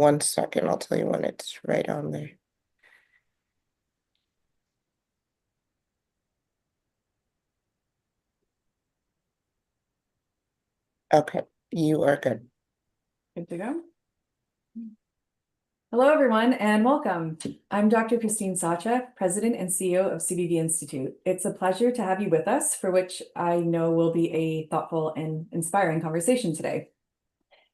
one second. I'll tell you when it's right on there. Okay, you are good. Good to go. Hello, everyone, and welcome. I'm Dr. Christine Sawchuk, President and CEO of CBV Institute. It's a pleasure to have you with us, for which I know will be a thoughtful and inspiring conversation today.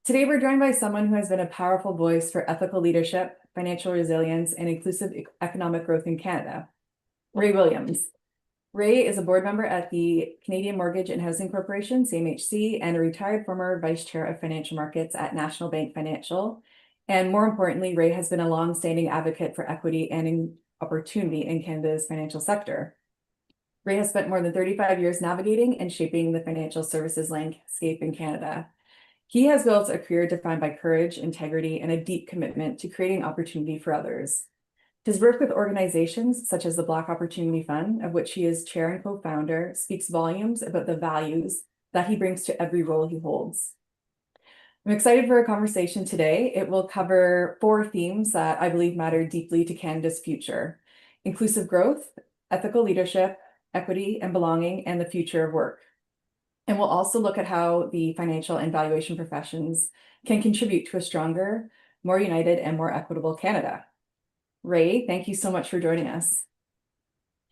Today, we're joined by someone who has been a powerful voice for ethical leadership, financial resilience, and inclusive economic growth in Canada, Ray Williams. Ray is a board member at the Canadian Mortgage and Housing Corporation, CMHC, and a retired former vice chair of financial markets at National Bank Financial. And more importantly, Ray has been a long-standing advocate for equity and opportunity in Canada's financial sector. Ray has spent more than 35 years navigating and shaping the financial services landscape in Canada. He has built a career defined by courage, integrity, and a deep commitment to creating opportunity for others. His work with organizations such as the Black Opportunity Fund, of which he is chair and co-founder, speaks volumes about the values that he brings to every role he holds. I'm excited for our conversation today. It will cover 4 themes that I believe matter deeply to Canada's future: inclusive growth, ethical leadership, equity and belonging, and the future of work. And we'll also look at how the financial and valuation professions can contribute to a stronger, more united, and more equitable Canada. Ray, thank you so much for joining us.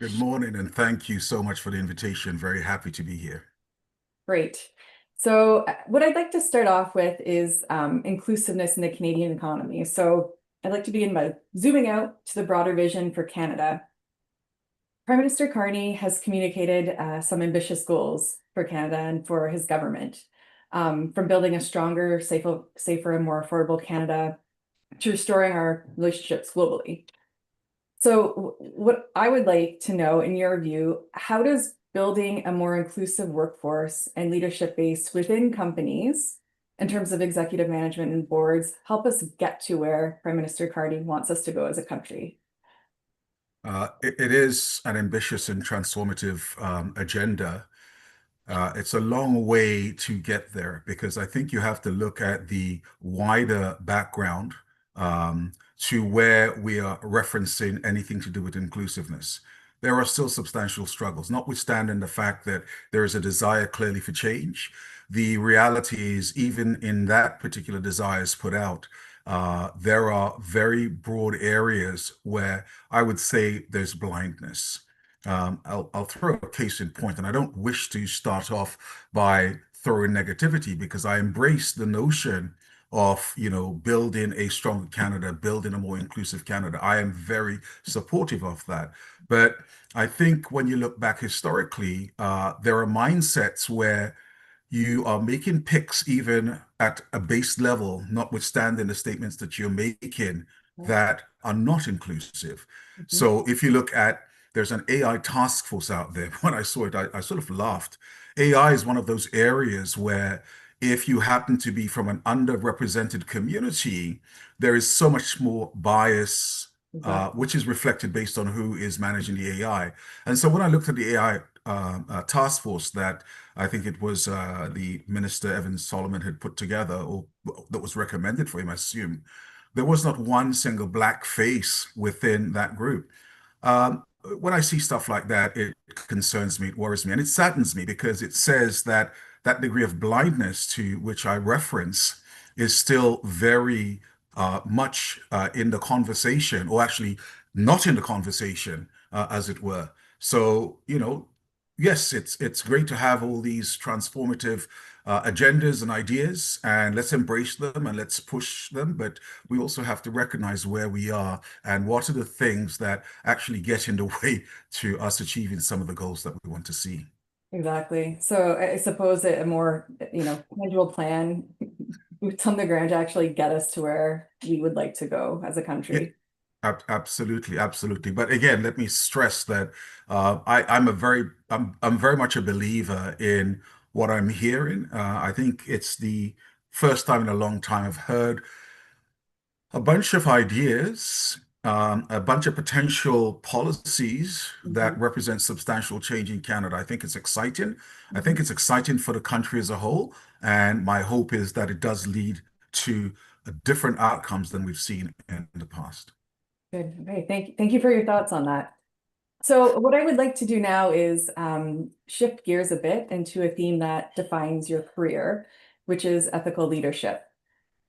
Good morning, and thank you so much for the invitation. Very happy to be here. Great. So what I'd like to start off with is inclusiveness in the Canadian economy. So I'd like to begin by zooming out to the broader vision for Canada. Prime Minister Carney has communicated some ambitious goals for Canada and for his government, from building a stronger, safer, and more affordable Canada to restoring our relationships globally. So what I would like to know, in your view, how does building a more inclusive workforce and leadership base within companies, in terms of executive management and boards, help us get to where Prime Minister Carney wants us to go as a country? It is an ambitious and transformative agenda. It's a long way to get there because I think you have to look at the wider background to where we are referencing anything to do with inclusiveness. There are still substantial struggles, notwithstanding the fact that there is a desire clearly for change. The reality is, even in that particular desires put out, there are very broad areas where I would say there's blindness. I'll throw a case in point, and I don't wish to start off by throwing negativity because I embrace the notion of, building a stronger Canada, building a more inclusive Canada. I am very supportive of that. But I think when you look back historically, there are mindsets where you are making picks even at a base level, notwithstanding the statements that you're making that are not inclusive. So if you look at, there's an AI task force out there. When I saw it, I sort of laughed. AI is one of those areas where if you happen to be from an underrepresented community, there is so much more bias, which is reflected based on who is managing the AI. And so when I looked at the AI task force that I think it was the Minister Evan Solomon had put together, or that was recommended for him, I assume, there was not one single black face within that group. When I see stuff like that, it concerns me, it worries me, and it saddens me because it says that that degree of blindness to which I reference is still very much in the conversation, or actually not in the conversation, as it were. So, yes, it's great to have all these transformative agendas and ideas, and let's embrace them and let's push them. But we also have to recognize where we are and what are the things that actually get in the way to us achieving some of the goals that we want to see. Exactly. So I suppose a more, tangible plan, boots on the ground to actually get us to where we would like to go as a Yeah, country. absolutely, absolutely. But again, let me stress that I'm very much a believer in what I'm hearing. I think it's the first time in a long time I've heard a bunch of ideas, a bunch of potential policies that Mhm. represent substantial change in Canada. I think it's exciting. I think Mhm. it's exciting for the country as a whole. And my hope is that it does lead to different outcomes than we've seen in the past. Good. Okay. Thank you for your thoughts on that. So what I would like to do now is shift gears a bit into a theme that defines your career, which is ethical leadership.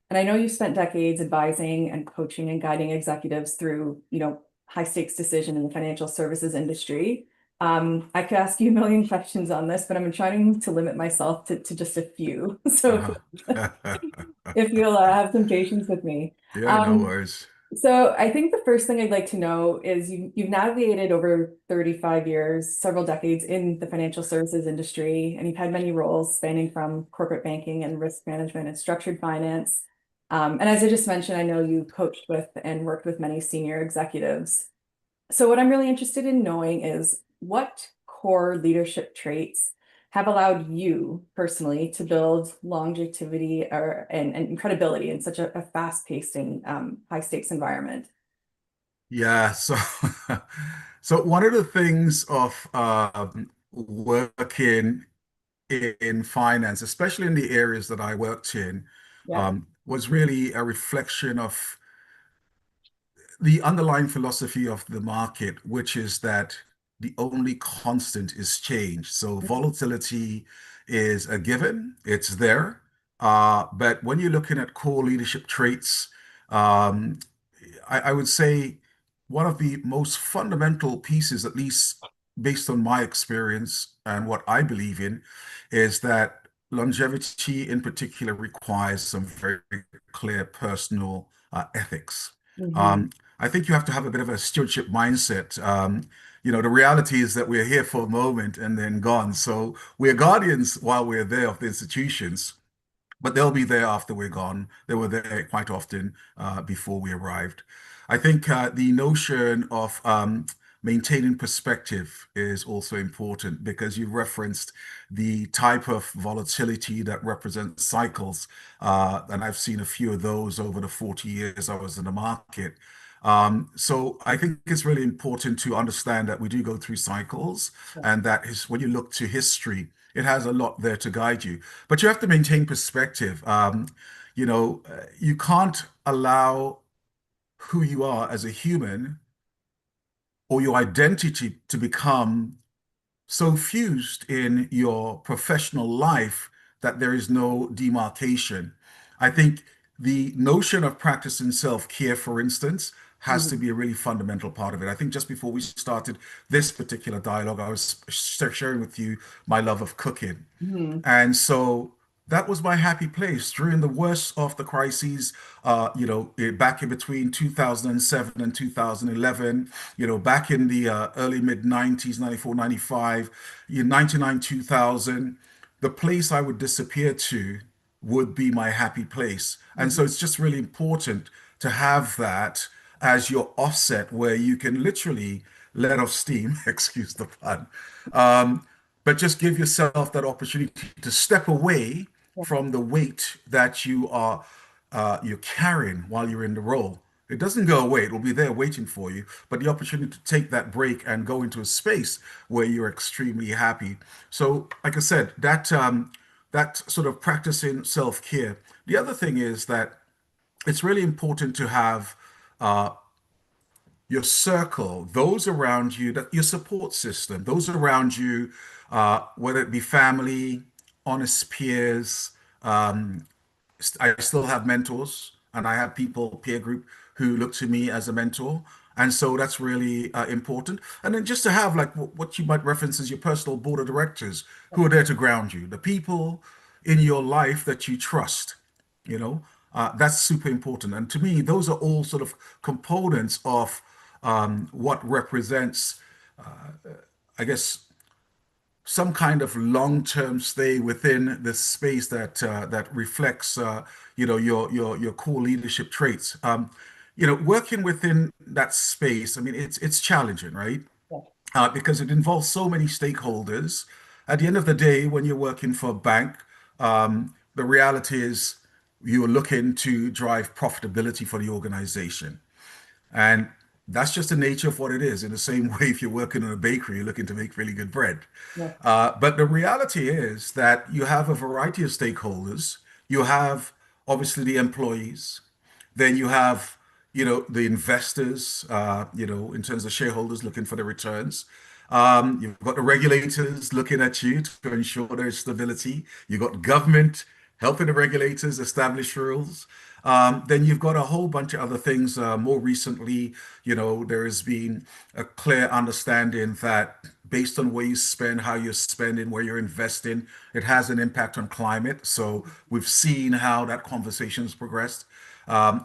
And I know you've spent decades advising and coaching and guiding executives through, high stakes decision in the financial services industry. I could ask you a million questions on this, but I'm trying to limit myself to just a few. So Uh-huh. if you'll have some patience with me. Yeah, no Um, worries. so I think the first thing I'd like to know is you've navigated over 35 years, several decades in the financial services industry, and you've had many roles spanning from corporate banking and risk management and structured finance. And as I just mentioned, I know you coached with and worked with many senior executives. So what I'm really interested in knowing is what core leadership traits have allowed you personally to build longevity and credibility in such a fast-paced and high stakes environment. Yeah, so so one of the things of working in finance, especially in the areas that I worked in, Yeah. was really a reflection of the underlying philosophy of the market, which is that the only constant is change. So volatility is a given, it's there. But when you're looking at core leadership traits, um, I would say one of the most fundamental pieces, at least based on my experience and what I believe in, is that longevity in particular requires some very clear personal ethics. Mhm. Um, I think you have to have a bit of a stewardship mindset. The reality is that we're here for a moment and then gone. So we're guardians while we're there of the institutions, but they'll be there after we're gone. They were there quite often before we arrived. I think the notion of maintaining perspective is also important because you referenced the type of volatility that represents cycles. And I've seen a few of those over the 40 years I was in the market. So I think it's really important to understand that we do go through cycles, Yeah. and that is when you look to history, it has a lot there to guide you. But you have to maintain perspective. You can't allow who you are as a human or your identity to become so fused in your professional life that there is no demarcation. I think the notion of practicing self-care, for instance, has to Mhm. be a really fundamental part of it. I think just before we started this particular dialogue, I was sharing with you my love of cooking. Mhm. And so that was my happy place during the worst of the crises, back in between 2007 and 2011, back in the early mid 90s, 94, 95, 99, 2000, the place I would disappear to would be my happy place. And so Mhm. it's just really important to have that as your offset where you can literally let off steam, excuse the pun, um, but just give yourself that opportunity to step away Yeah. from the weight that you're carrying while you're in the role. It doesn't go away, it will be there waiting for you, but the opportunity to take that break and go into a space where you're extremely happy. So like I said, that sort of practicing self-care. The other thing is that it's really important to have uh, your circle, those around you, that your support system, those around you, whether it be family, honest peers. I still have mentors, and I have people, peer group, who look to me as a mentor. And so that's really important. And then just to have like what you might reference as your personal board of directors who are there to ground you, the people in your life that you trust, you know, that's super important. And to me, those are all sort of components of what represents, I guess, some kind of long-term stay within the space that reflects, your core leadership traits. Working within that space, I mean, it's challenging, right? Yeah. Because it involves so many stakeholders. At the end of the day, when you're working for a bank, the reality is you're looking to drive profitability for the organization. And that's just the nature of what it is. In the same way, if you're working in a bakery, you're looking to make really good bread. Yeah. But the reality is that you have a variety of stakeholders. You have obviously the employees, Then you have, the investors, in terms of shareholders looking for the returns. You've got the regulators looking at you to ensure there's stability. You've got government helping the regulators establish rules. Then you've got a whole bunch of other things. More recently, there has been a clear understanding that based on where you spend, how you're spending, where you're investing, it has an impact on climate. So we've seen how that conversation has progressed.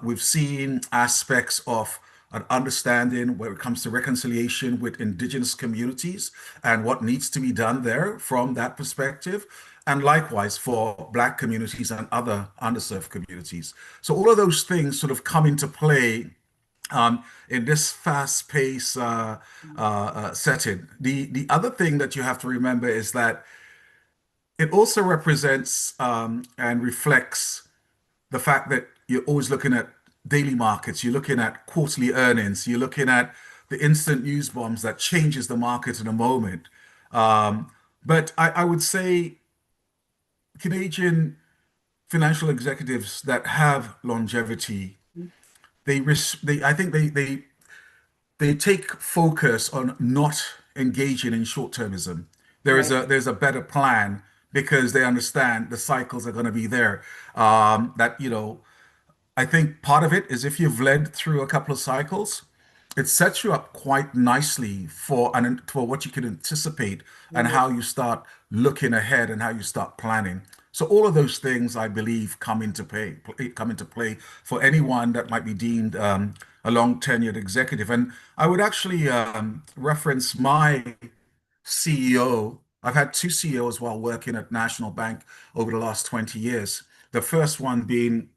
We've seen aspects of an understanding when it comes to reconciliation with indigenous communities and what needs to be done there from that perspective. And likewise for Black communities and other underserved communities. So all of those things sort of come into play in this fast-paced setting. The other thing that you have to remember is that it also represents and reflects the fact that you're always looking at daily markets, you're looking at quarterly earnings, you're looking at the instant news bombs that changes the market in a moment. But I would say Canadian financial executives that have longevity, I think they take focus on not engaging in short-termism. Right. There's a better plan because they understand the cycles are going to be there. That I think part of it is if you've led through a couple of cycles, it sets you up quite nicely for what you can anticipate and Right. how you start looking ahead and how you start planning. So all of those things, I believe, come into play for anyone that might be deemed a long tenured executive. And I would actually reference my CEO. I've had two CEOs while working at National Bank over the last 20 years. The first one being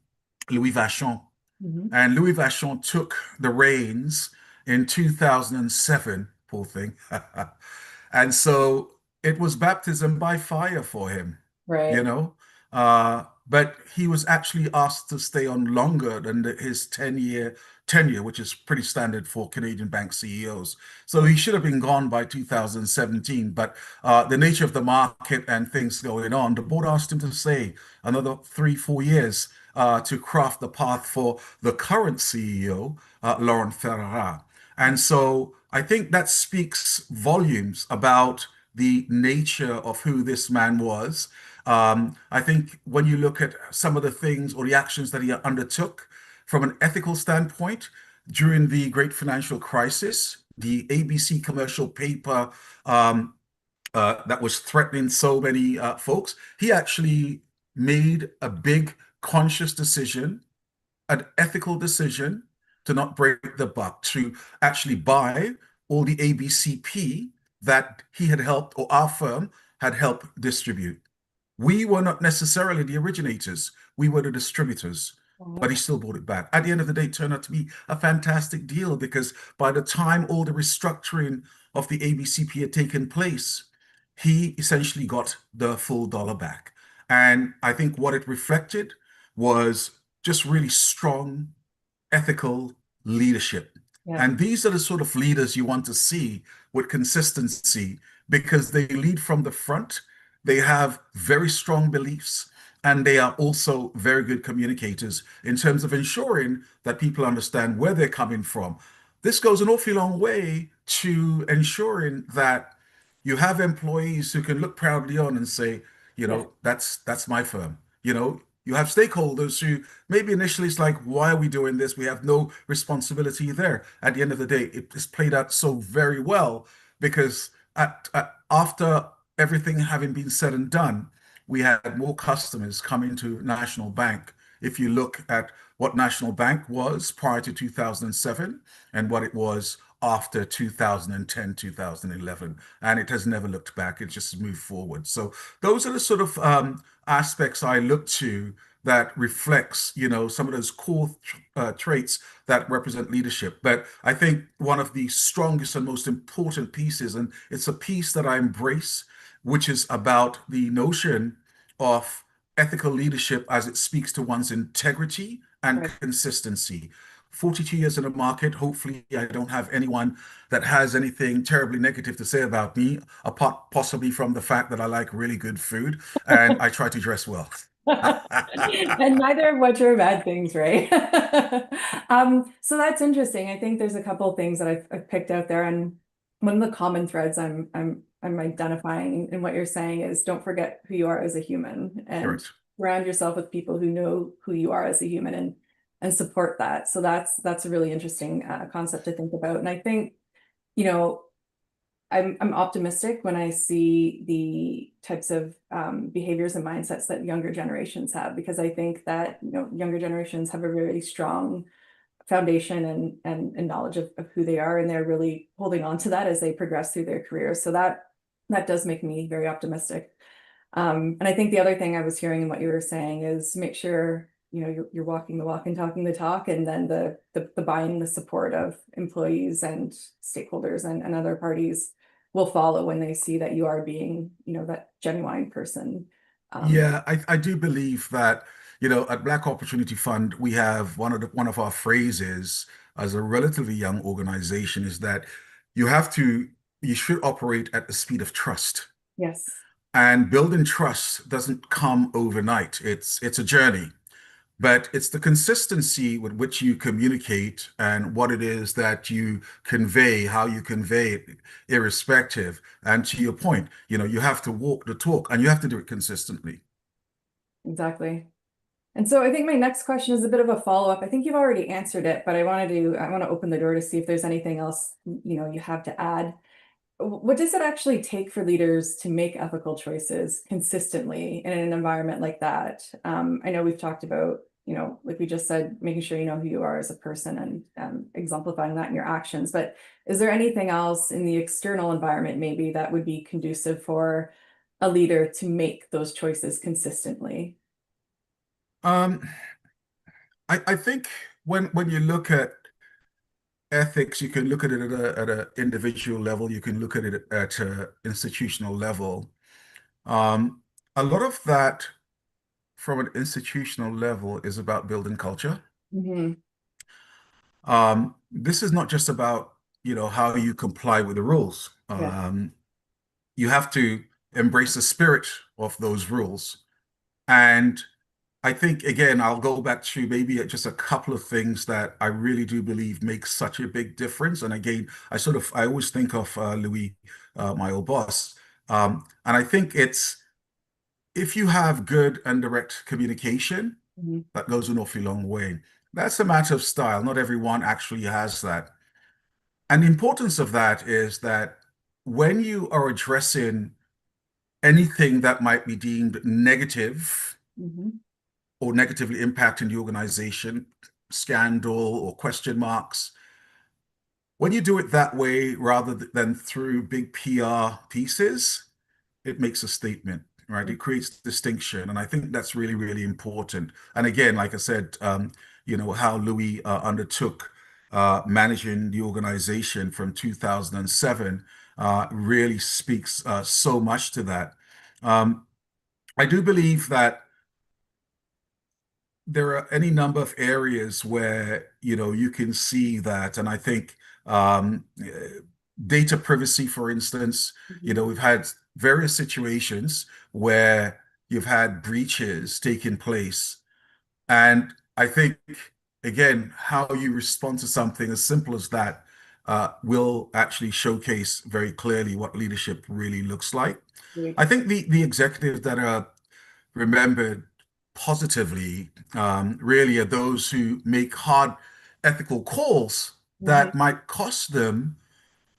Louis Vachon. Mhm. And Louis Vachon took the reins in 2007, poor thing. And so it was baptism by fire for him, you Right. know. But he was actually asked to stay on longer than his 10-year tenure, which is pretty standard for Canadian bank CEOs. So he should have been gone by 2017. But the nature of the market and things going on, the board asked him to stay another 3, 4 years to craft the path for the current CEO, Laurent Ferrara. And so I think that speaks volumes about the nature of who this man was. I think when you look at some of the things or the actions that he undertook from an ethical standpoint during the great financial crisis, the ABC commercial paper that was threatening so many folks, he actually made a big conscious decision, an ethical decision to not break the buck, to actually buy all the ABCP that he had helped or our firm had helped distribute. We were not necessarily the originators, we were the distributors, but he Wow. still bought it back. At the end of the day, it turned out to be a fantastic deal because by the time all the restructuring of the ABCP had taken place, he essentially got the full dollar back. And I think what it reflected was just really strong ethical leadership. Yeah. And these are the sort of leaders you want to see with consistency because they lead from the front. They have very strong beliefs and they are also very good communicators in terms of ensuring that people understand where they're coming from. This goes an awfully long way to ensuring that you have employees who can look proudly on and say, Yeah. that's my firm. You have stakeholders who maybe initially it's like, why are we doing this? We have no responsibility there. At the end of the day, it's played out so very well because after everything having been said and done, we had more customers coming to National Bank. If you look at what National Bank was prior to 2007 and what it was after 2010, 2011, and it has never looked back. It just moved forward. So those are the sort of aspects I look to that reflects, some of those core traits that represent leadership. But I think one of the strongest and most important pieces, and it's a piece that I embrace, which is about the notion of ethical leadership as it speaks to one's integrity and Right. consistency. 42 years in the market. Hopefully, I don't have anyone that has anything terribly negative to say about me, apart possibly from the fact that I like really good food and I try to dress well. And neither of which are bad things, right? So that's interesting. I think there's a couple of things that I've picked out there, and one of the common threads I'm identifying in what you're saying is don't forget who you are as a human, and Correct. surround yourself with people who know who you are as a human and support that. So that's a really interesting concept to think about. And I think, you know, I'm optimistic when I see the types of behaviors and mindsets that younger generations have, because I think that, you know, younger generations have a really strong foundation and knowledge of who they are, and they're really holding on to that as they progress through their careers. So that does make me very optimistic. And I think the other thing I was hearing in what you were saying is make sure, you know, you're walking the walk and talking the talk, and then the buying, the support of employees and stakeholders and other parties will follow when they see that you are being, you know, that genuine person. Yeah, I do believe that, you know, at Black Opportunity Fund, we have one of our phrases as a relatively young organization is that you should operate at the speed of trust. Yes, And building trust doesn't come overnight. It's a journey. But it's the consistency with which you communicate and what it is that you convey, how you convey it, irrespective. And to your point, you know, you have to walk the talk and you have to do it consistently. exactly. And so I think my next question is a bit of a follow-up. I think you've already answered it, but I want to open the door to see if there's anything else, you know, you have to add. What does it actually take for leaders to make ethical choices consistently in an environment like that? I know we've talked about, you know, like we just said, making sure you know who you are as a person and exemplifying that in your actions. But is there anything else in the external environment maybe that would be conducive for a leader to make those choices consistently? Um, I think when you look at ethics, you can look at it at a individual level, you can look at it at an institutional level. Um, a lot of that from an institutional level is about building culture. Hmm. This is not just about, you know, how you comply with the rules. Yeah. You have to embrace the spirit of those rules. And I think, again, I'll go back to maybe just a couple of things that I really do believe make such a big difference. And again, I always think of Louis, my old boss. And I think it's if you have good and direct communication, Mhm. that goes an awfully long way. That's a matter of style. Not everyone actually has that. And the importance of that is that when you are addressing anything that might be deemed negative Mhm. or negatively impacting the organization, scandal or question marks, when you do it that way rather than through big PR pieces, it makes a statement, right? It creates distinction. And I think that's really, really important. And again, like I said, you know, how Louis undertook managing the organization from 2007 really speaks so much to that. Um, I do believe that there are any number of areas where, you know, you can see that. And I think data privacy, for instance, you Mhm. know, we've had various situations where you've had breaches taking place. And I think, again, how you respond to something as simple as that will actually showcase very clearly what leadership really looks like. Great. I think the executives that are remembered positively really are those who make hard ethical calls Mhm. that might cost them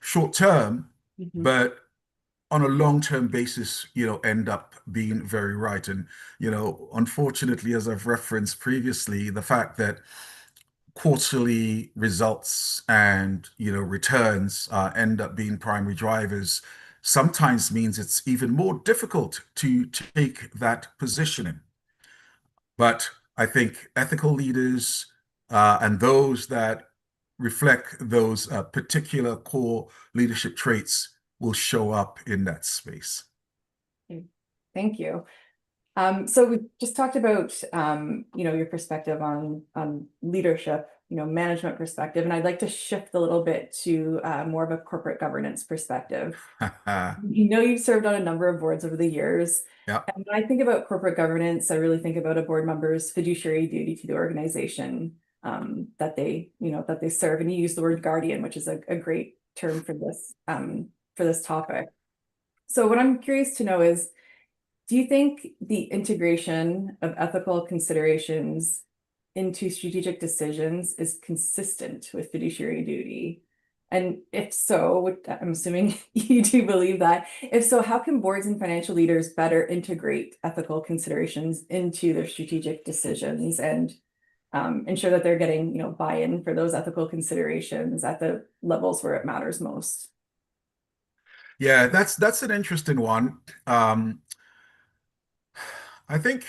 short term, Mhm. but on a long-term basis, you know, end up being very right. And, you know, unfortunately, as I've referenced previously, the fact that quarterly results and, you know, returns end up being primary drivers sometimes means it's even more difficult to take that positioning. But I think ethical leaders and those that reflect those particular core leadership traits will show up in that space. Okay. Thank you. So we just talked about, you know, your perspective on leadership management perspective, and I'd like to shift a little bit to more of a corporate governance perspective. You've served on a number of boards over the years. Yeah. And when I think about corporate governance, I really think about a board member's fiduciary duty to the organization that they serve. And you use the word guardian, which is a great term for this topic. So what I'm curious to know is, do you think the integration of ethical considerations into strategic decisions is consistent with fiduciary duty? And if so, which I'm assuming you do believe that, if so, how can boards and financial leaders better integrate ethical considerations into their strategic decisions and ensure that they're getting, buy-in for those ethical considerations at the levels where it matters most? Yeah, that's an interesting one. I think,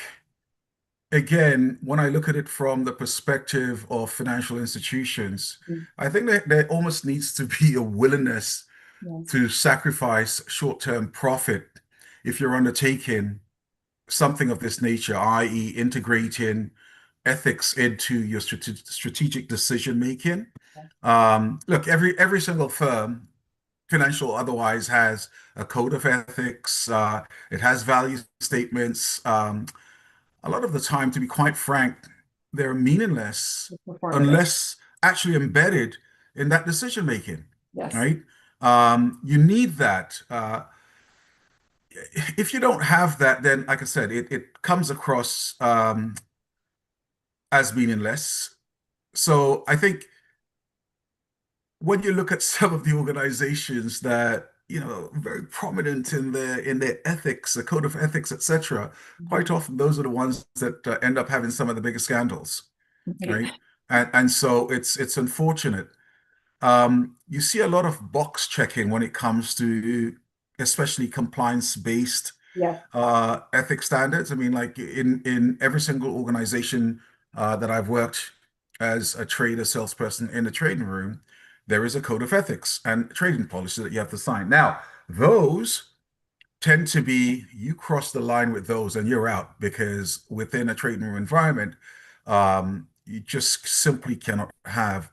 again, when I look at it from the perspective of financial institutions, Mm. I think that there almost needs to be a willingness Yes. to sacrifice short-term profit if you're undertaking something of this nature, i.e., integrating ethics into your strategic decision making. Look, every single firm, financial or otherwise, has a code of ethics. It has value statements. A lot of the time, to be quite frank, they're meaningless Performative. unless actually embedded in that decision making, Yes. right? You need that. If you don't have that, then, like I said, it comes across as meaningless. So I think when you look at some of the organizations that, very prominent in their ethics, the code of ethics, etc., quite often those are the ones that end up having some of the biggest scandals, right? And so it's unfortunate. You see a lot of box checking when it comes to especially compliance-based Yeah. ethics standards. I mean, like in every single organization that I've worked as a trader, salesperson in the trading room, there is a code of ethics and trading policy that you have to sign. Now, those tend to be, you cross the line with those and you're out, because within a trading room environment, you just simply cannot have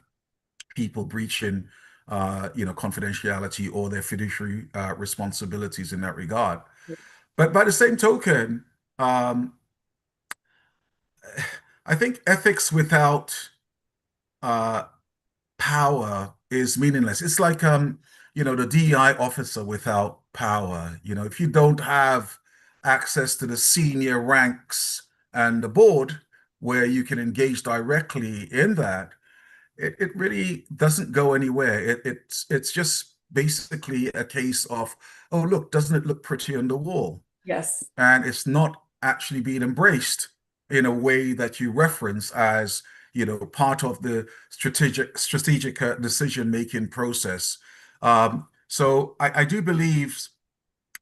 people breaching, confidentiality or their fiduciary responsibilities in that regard. But by the same token, um, I think ethics without uh, power is meaningless. It's like, the DEI officer without power. If you don't have access to the senior ranks and the board where you can engage directly in that, it really doesn't go anywhere. It's just basically a case of, oh, look, doesn't it look pretty on the wall? Yes. And it's not actually being embraced in a way that you reference as, part of the strategic decision making process. So I do believe,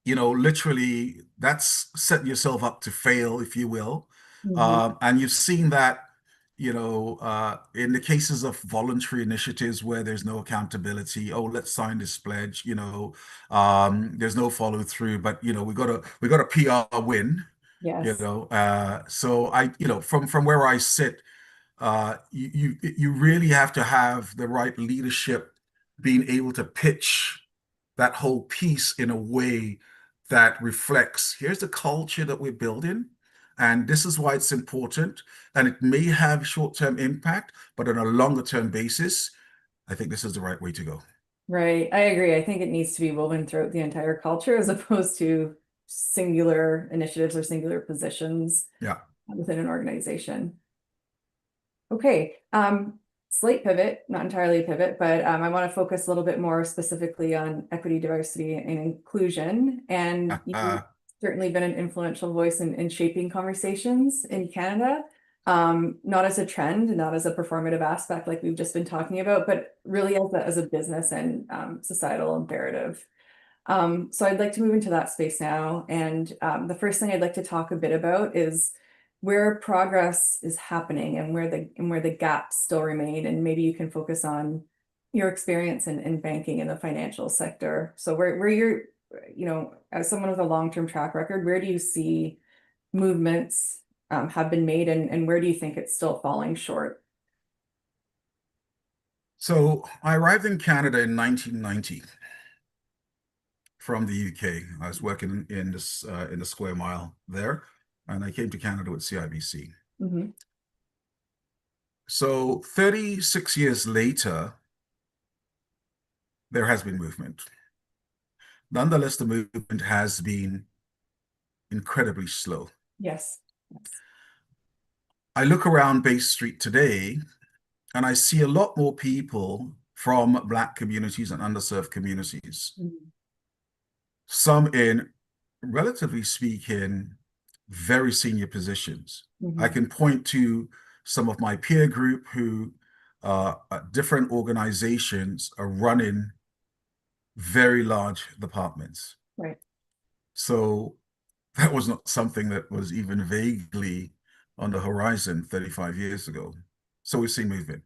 literally that's setting yourself up to fail, if you will. And you've seen that, in the cases of voluntary initiatives where there's no accountability. Oh, let's sign this pledge. There's no follow through, but we got a PR win. Yes. So from where I sit, you really have to have the right leadership being able to pitch that whole piece in a way that reflects, here's the culture that we're building, and this is why it's important. And it may have short-term impact, but on a longer-term basis, I think this is the right way to go. Right. I agree. I think it needs to be woven throughout the entire culture as opposed to singular initiatives or singular positions Yeah. within an organization. Okay. Slight pivot, not entirely a pivot, but I want to focus a little bit more specifically on equity, diversity, and inclusion. And you've certainly been an influential voice in shaping conversations in Canada, not as a trend, not as a performative aspect like we've just been talking about, but really as a business and societal imperative. So I'd like to move into that space now. And the first thing I'd like to talk a bit about is where progress is happening and where the gaps still remain. And maybe you can focus on your experience in banking in the financial sector. So where you're, as someone with a long-term track record, where do you see movements have been made, and where do you think it's still falling short? So I arrived in Canada in 1990 from the UK. I was working in the Square Mile there, and I came to Canada with CIBC. Mhm. So 36 years later, there has been movement. Nonetheless, the movement has been incredibly slow. Yes. I look around Bay Street today, and I see a lot more people from Black communities and underserved communities. Mhm. Some in, relatively speaking, very senior positions. I Mhm. can point to some of my peer group who different organizations are running very large departments. Right. So that was not something that was even vaguely on the horizon 35 years ago. So we see movement.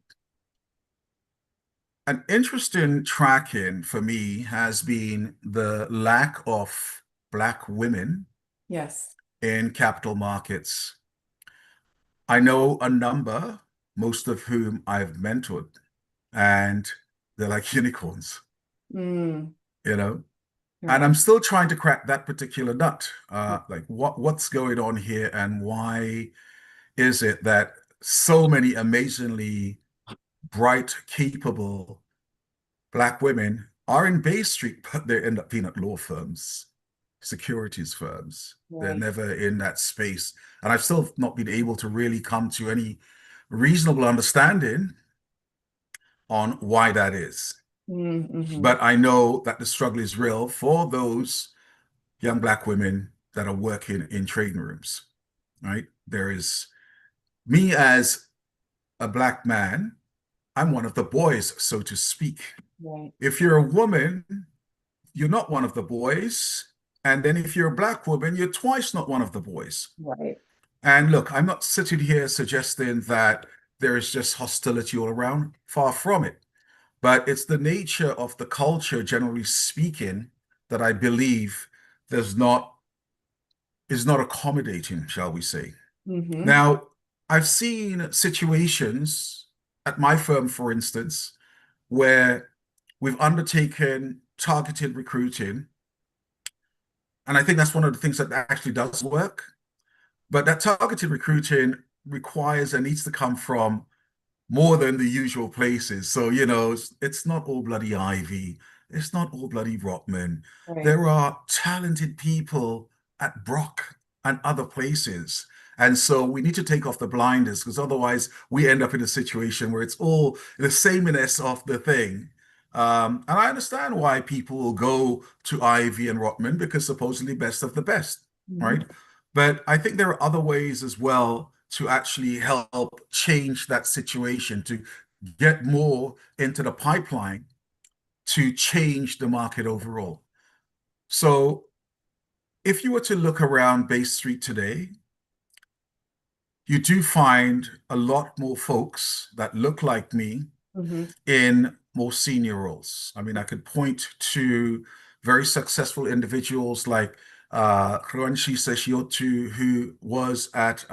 An interesting tracking for me has been the lack of Black women Yes. in capital markets. I know a number, most of whom I've mentored, and they're like unicorns, Mm. you know? And Right. I'm still trying to crack that particular nut. Like what's going on here, and why is it that so many amazingly bright, capable Black women are in Bay Street, but they end up being at law firms, securities firms. They're Right. never in that space. And I've still not been able to really come to any reasonable understanding on why that is. Mm-hmm. But I know that the struggle is real for those young Black women that are working in trading rooms, right? There is me as a Black man, I'm one of the boys, so to speak. Right. If you're a woman, you're not one of the boys. And then if you're a Black woman, you're twice not one of the boys. Right. And look, I'm not sitting here suggesting that there is just hostility all around. Far from it. But it's the nature of the culture, generally speaking, that I believe there's not is not accommodating, shall we say. Mm-hmm. Now, I've seen situations at my firm, for instance, where we've undertaken targeted recruiting. And I think that's one of the things that actually does work. But that targeted recruiting requires and needs to come from more than the usual places. So, it's not all bloody Ivy. It's not all bloody Rotman. Right. There are talented people at Brock and other places. And so we need to take off the blinders, because otherwise we end up in a situation where it's all the sameness of the thing. And I understand why people will go to Ivy and Rotman, because supposedly best of the best, Mm-hmm. right? But I think there are other ways as well to actually help change that situation, to get more into the pipeline to change the market overall. So if you were to look around Bay Street today, you do find a lot more folks that look like me Mm-hmm. in more senior roles. I mean, I could point to very successful individuals like Kruanshi Seshiotu, who was at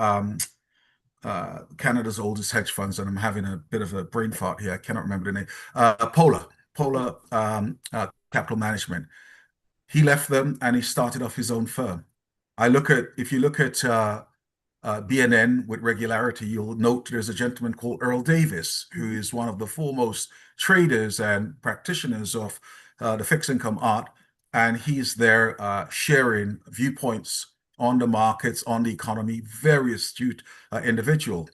Canada's oldest hedge funds, and I'm having a bit of a brain fart here. I cannot remember the name. Polar Capital Management. He left them and he started off his own firm. If you look at BNN with regularity, you'll note there's a gentleman called Earl Davis, who is one of the foremost traders and practitioners of the fixed income art. And he's there sharing viewpoints on the markets, on the economy, very astute individual.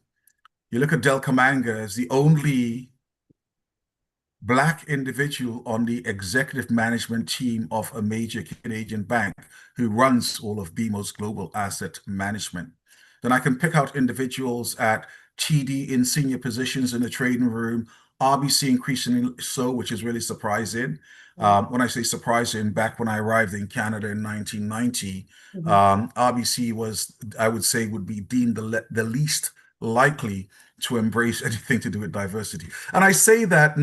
You look at Del Kamanga as the only Black individual on the executive management team of a major Canadian bank who runs all of BMO's global asset management. Then I can pick out individuals at TD in senior positions in the trading room, RBC increasingly so, which is really surprising. When I say surprising, back when I arrived in Canada in 1990, Mm-hmm. RBC was, I would say, would be deemed the least likely to embrace anything to do with diversity. And I say that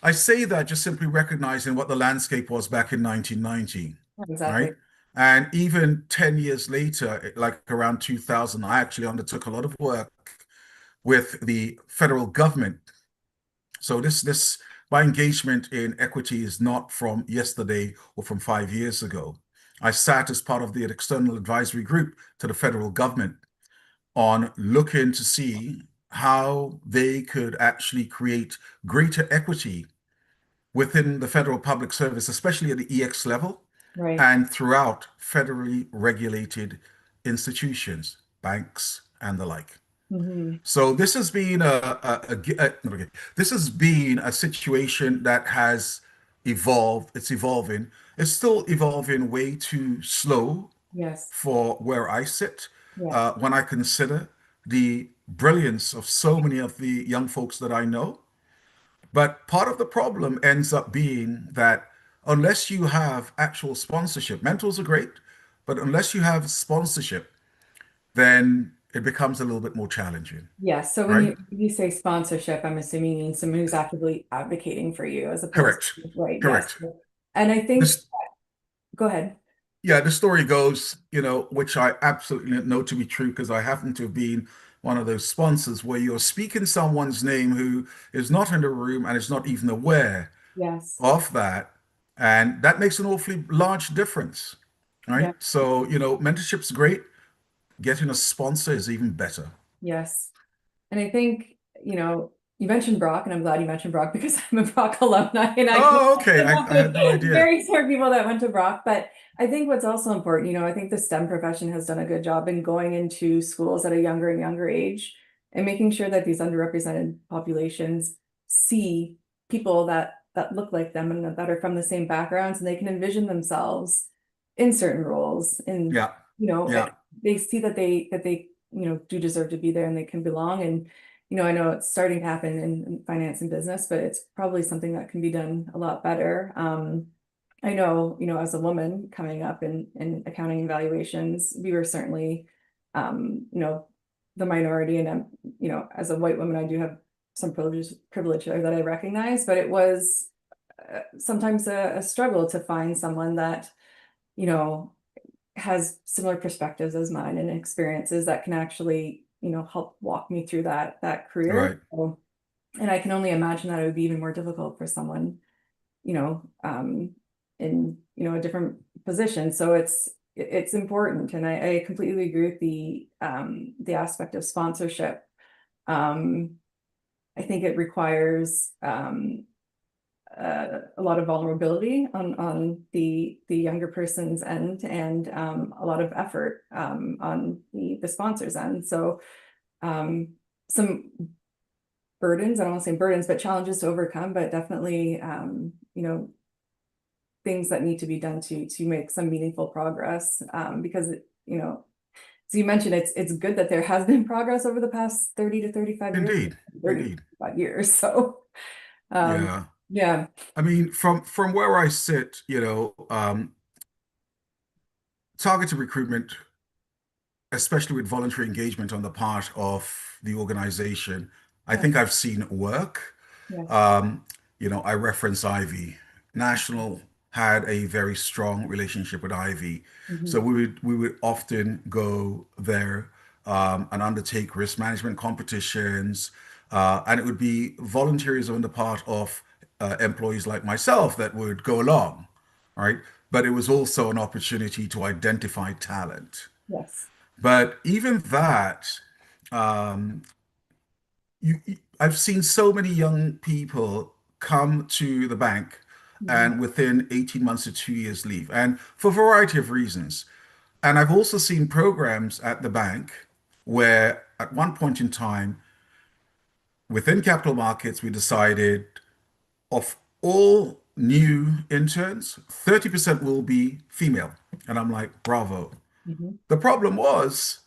I say that just simply recognizing what the landscape was back in 1990, Exactly. right? And even 10 years later, like around 2000, I actually undertook a lot of work with the federal government So this my engagement in equity is not from yesterday or from 5 years ago. I sat as part of the external advisory group to the federal government on looking to see how they could actually create greater equity within the federal public service, especially at the EX level Right. and throughout federally regulated institutions, banks, and the like. Hmm. So this has been this has been a situation that has evolved. It's evolving. It's still evolving way too slow Yes. for where I sit. Yeah. When I consider the brilliance of so many of the young folks that I know. But part of the problem ends up being that unless you have actual sponsorship, mentors are great, but unless you have sponsorship, then it becomes a little bit more challenging, Yes. So when right? you say sponsorship, I'm assuming you mean someone who's actively advocating for you as opposed Correct. to, right. Yes. Correct. And I think, This, go ahead. yeah, the story goes, which I absolutely know to be true because I happen to have been one of those sponsors where you're speaking someone's name who is not in the room and is not even aware Yes. of that. And that makes an awfully large difference, right? Yeah. So, mentorship's great. Getting a sponsor is even better. Yes. And I think, you mentioned Brock, and I'm glad you mentioned Brock because I'm a Brock alumni and I Oh, okay. know I had no idea. very smart people that went to Brock. But I think what's also important, I think the STEM profession has done a good job in going into schools at a younger and younger age and making sure that these underrepresented populations see people that look like them and that are from the same backgrounds, and they can envision themselves in certain roles. And Yeah. and Yeah. they see that they do deserve to be there and they can belong. And I know it's starting to happen in finance and business, but it's probably something that can be done a lot better. I know, as a woman coming up in accounting and valuations, we were certainly, the minority. And as a white woman, I do have some privilege there that I recognize, but it was sometimes a struggle to find someone that, you know, has similar perspectives as mine and experiences that can actually, help walk me through that career. Right. So, and I can only imagine that it would be even more difficult for someone, you know, in, a different position. So it's important. And I completely agree with the aspect of sponsorship. Um, I think it requires, a lot of vulnerability on the younger person's end, and a lot of effort on the sponsor's end. So some burdens, I don't want to say burdens, but challenges to overcome, but definitely things that need to be done to make some meaningful progress, because as you mentioned, it's good that there has been progress over the past 30 to 35 years, Indeed. Indeed. 35 years. So Yeah. yeah. I mean, from where I sit, targeted recruitment, especially with voluntary engagement on the part of the organization, I Yeah. think I've seen it work. Yes. Um, I reference Ivy. National had a very strong relationship with Ivy. So Mhm. we would often go there and undertake risk management competitions. And it would be volunteerism on the part of employees like myself that would go along, right? But it was also an opportunity to identify talent. Yes. But even that, I've seen so many young people come to the bank Mhm. and within 18 months to 2 years leave, and for a variety of reasons. And I've also seen programs at the bank where at one point in time within capital markets, we decided of all new interns, 30% will be female. And I'm like, bravo. Mhm. The problem was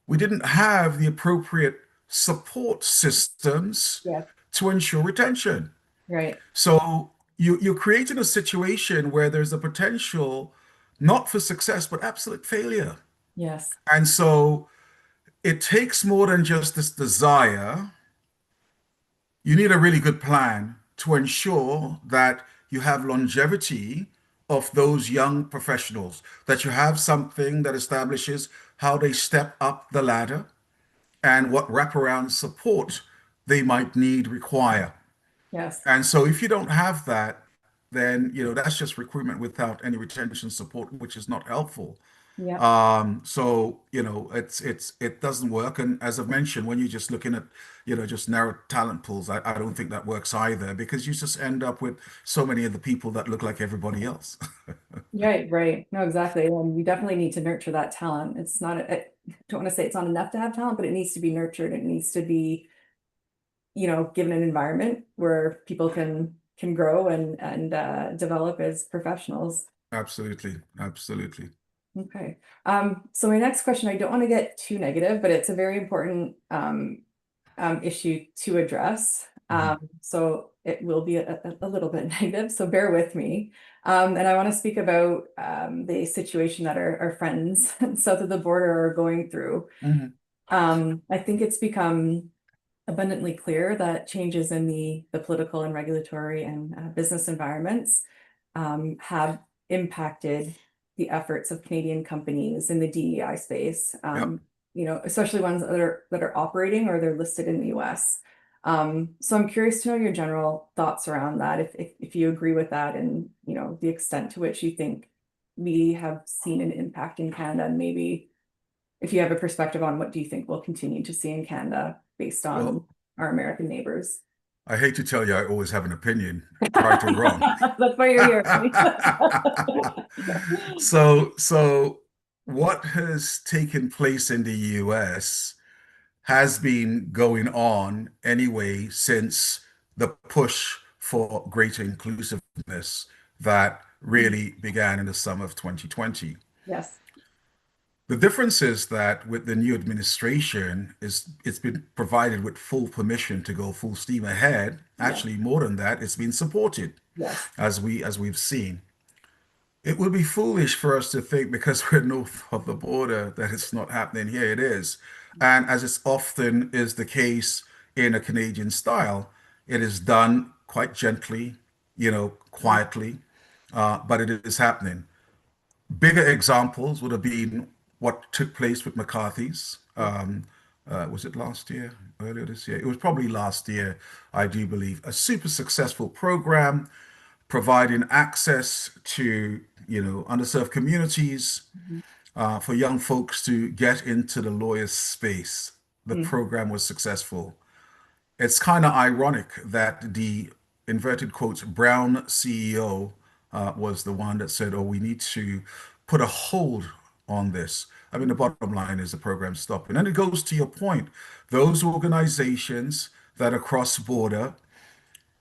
we didn't have the appropriate support systems Yeah. to ensure retention. Right. So you're creating a situation where there's a potential not for success, but absolute failure. Yes. And so it takes more than just this desire. You need a really good plan to ensure that you have longevity of those young professionals, that you have something that establishes how they step up the ladder and what wraparound support they might require. Yes. And so if you don't have that, then that's just recruitment without any retention support, which is not helpful. Yeah. So it doesn't work. And as I've mentioned, when you're just looking at just narrow talent pools, I don't think that works either, because you just end up with so many of the people that look like everybody else. Right, right. No, exactly. And we definitely need to nurture that talent. It's not, I don't want to say it's not enough to have talent, but it needs to be nurtured. It needs to be, given an environment where people can grow and develop as professionals. Absolutely, absolutely. Okay. So my next question, I don't want to get too negative, but it's a very important issue to address. Mhm. So it will be a little bit negative, so bear with me. And I want to speak about the situation that our friends south of the border are going through. Mhm. I think it's become abundantly clear that changes in the political and regulatory and business environments have impacted the efforts of Canadian companies in the DEI space. Yep. Especially ones that are operating or they're listed in the US. So I'm curious to know your general thoughts around that, if you agree with that, and the extent to which you think we have seen an impact in Canada, and maybe if you have a perspective on what do you think we'll continue to see in Canada based on Well, our American neighbors. I hate to tell you, I always have an opinion, right or wrong. That's why you're here. So what has taken place in the US has been going on anyway since the push for greater inclusiveness that really began in the summer of 2020. Yes. The difference is that with the new administration is it's been provided with full permission to go full steam ahead. Yes. Actually, more than that, it's been supported Yes. as we've seen. It would be foolish for us to think because we're north of the border that it's not happening here. It is. And as is often is the case in a Canadian style, it is done quite gently, quietly, but it is happening. Bigger examples would have been what took place with McCarthy's. Was it last year? Earlier this year? It was probably last year, I do believe. A super successful program providing access to, underserved communities Mhm. for young folks to get into the lawyer's space. The Mhm. program was successful. It's kind of ironic that the inverted quotes brown CEO was the one that said, "Oh, we need to put a hold on this." I mean, the bottom line is the program stopping. And it goes to your point. Those organizations that are cross-border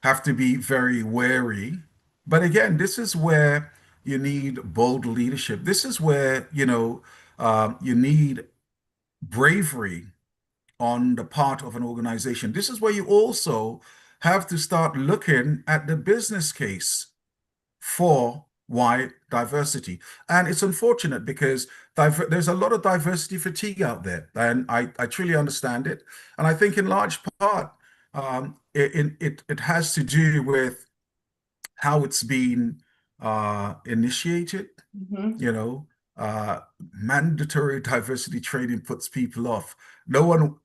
have to be very wary. But again, this is where you need bold leadership. This is where, you need bravery on the part of an organization. This is where you also have to start looking at the business case for why diversity. And it's unfortunate because there's a lot of diversity fatigue out there. And I truly understand it. And I think in large part, it has to do with how it's been initiated. Mhm. You know, mandatory diversity training puts people off. No one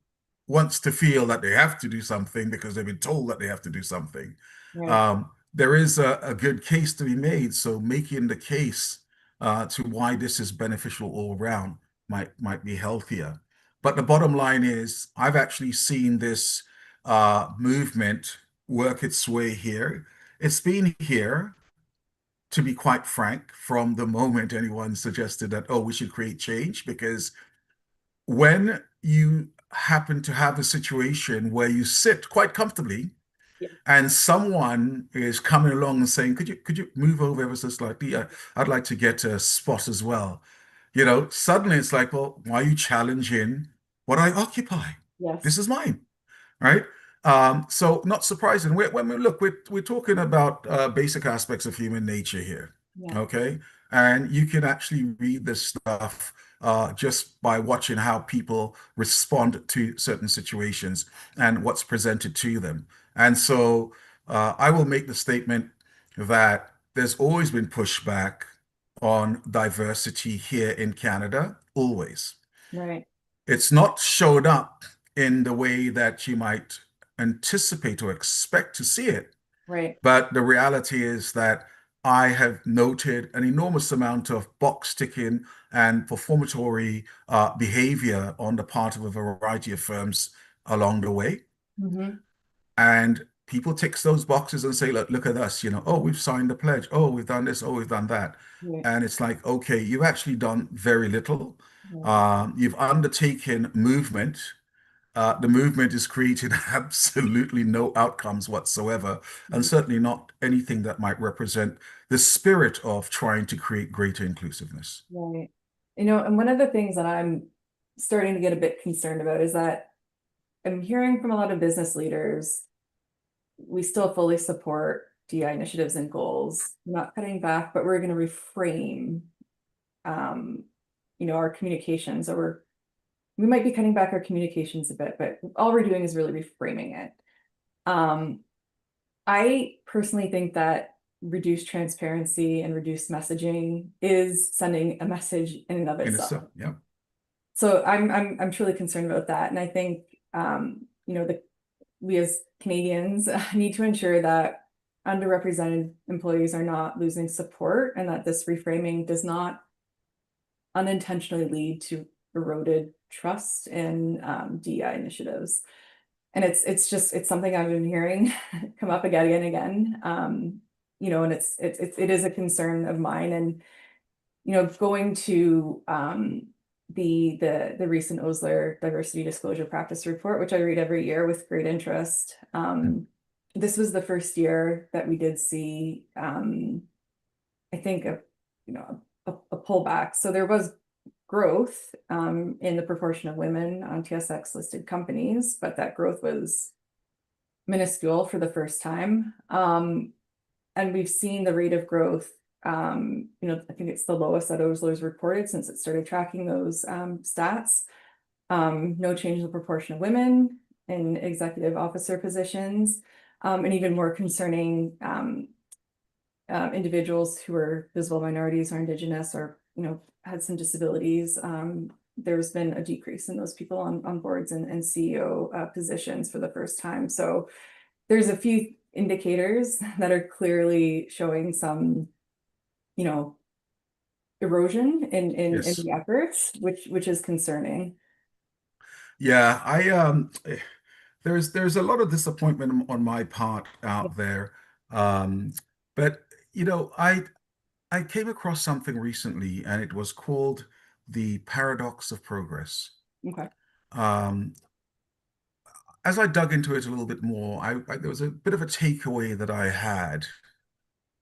wants to feel that they have to do something because they've been told that they have to do something. Right. There is a good case to be made, so making the case to why this is beneficial all around might be healthier. But the bottom line is, I've actually seen this movement work its way here. It's been here, to be quite frank, from the moment anyone suggested that, oh, we should create change, because when you happen to have a situation where you sit quite comfortably Yeah. and someone is coming along and saying, could you move over ever so slightly? I'd like to get a spot as well. Suddenly it's like, well, why are you challenging what I occupy? Yes. This is mine, right? So not surprising. When we look, we're talking about basic aspects of human nature here, Yeah. okay? And you can actually read this stuff just by watching how people respond to certain situations and what's presented to them. And so I will make the statement that there's always been pushback on diversity here in Canada, always. Right. It's not showed up in the way that you might anticipate or expect to see it. Right. But the reality is that I have noted an enormous amount of box ticking and performatory behavior on the part of a variety of firms along the way. Mm-hmm. And people tick those boxes and say, look at us, oh, we've signed the pledge. Oh, we've done this. Oh, we've done that. Right. And it's like, okay, you've actually done very little. Right. You've undertaken movement. The movement is creating absolutely no outcomes whatsoever, and certainly not anything that might represent the spirit of trying to create greater inclusiveness. Right. And one of the things that I'm starting to get a bit concerned about is that I'm hearing from a lot of business leaders, we still fully support DI initiatives and goals. We're not cutting back, but we're going to reframe, our communications, or we might be cutting back our communications a bit, but all we're doing is really reframing it. I personally think that reduced transparency and reduced messaging is sending a message in and of In itself. itself, yeah. So I'm truly concerned about that. And I think, we as Canadians need to ensure that underrepresented employees are not losing support, and that this reframing does not unintentionally lead to eroded trust in DEI initiatives. And it's something I've been hearing come up again and again. And it is a concern of mine. And going to the recent Osler Diversity Disclosure Practice Report, which I read every year with great interest. This was the first year that we did see, I think, a pullback. So there was growth in the proportion of women on TSX listed companies, but that growth was minuscule for the first time. And we've seen the rate of growth, I think it's the lowest that Osler's reported since it started tracking those stats. No change in the proportion of women in executive officer positions, and even more concerning, individuals who are visible minorities or Indigenous or had some disabilities. There's been a decrease in those people on boards and CEO positions for the first time. So there's a few indicators that are clearly showing some, erosion in Yes. the efforts, which is concerning. Yeah, there's a lot of disappointment on my part out there. But I came across something recently, and it was called the paradox of progress. Okay. Um, as I dug into it a little bit more, there was a bit of a takeaway that I had,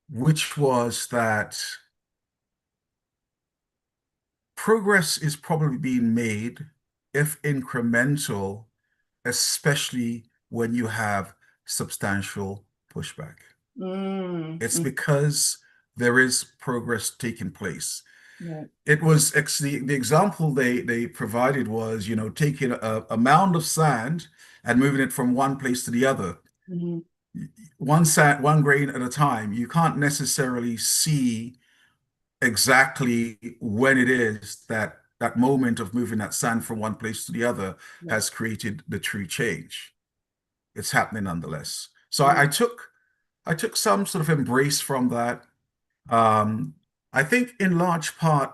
which was that progress is probably being made, if incremental, especially when you have substantial pushback. It's because there is progress taking place. Right. It was the example they provided was, taking a mound of sand and moving it from one place to the other. Mm-hmm. One grain at a time. You can't necessarily see exactly when it is that that moment of moving that sand from one place to the other has created the true change. It's happening nonetheless. So I took some sort of embrace from that. I think in large part,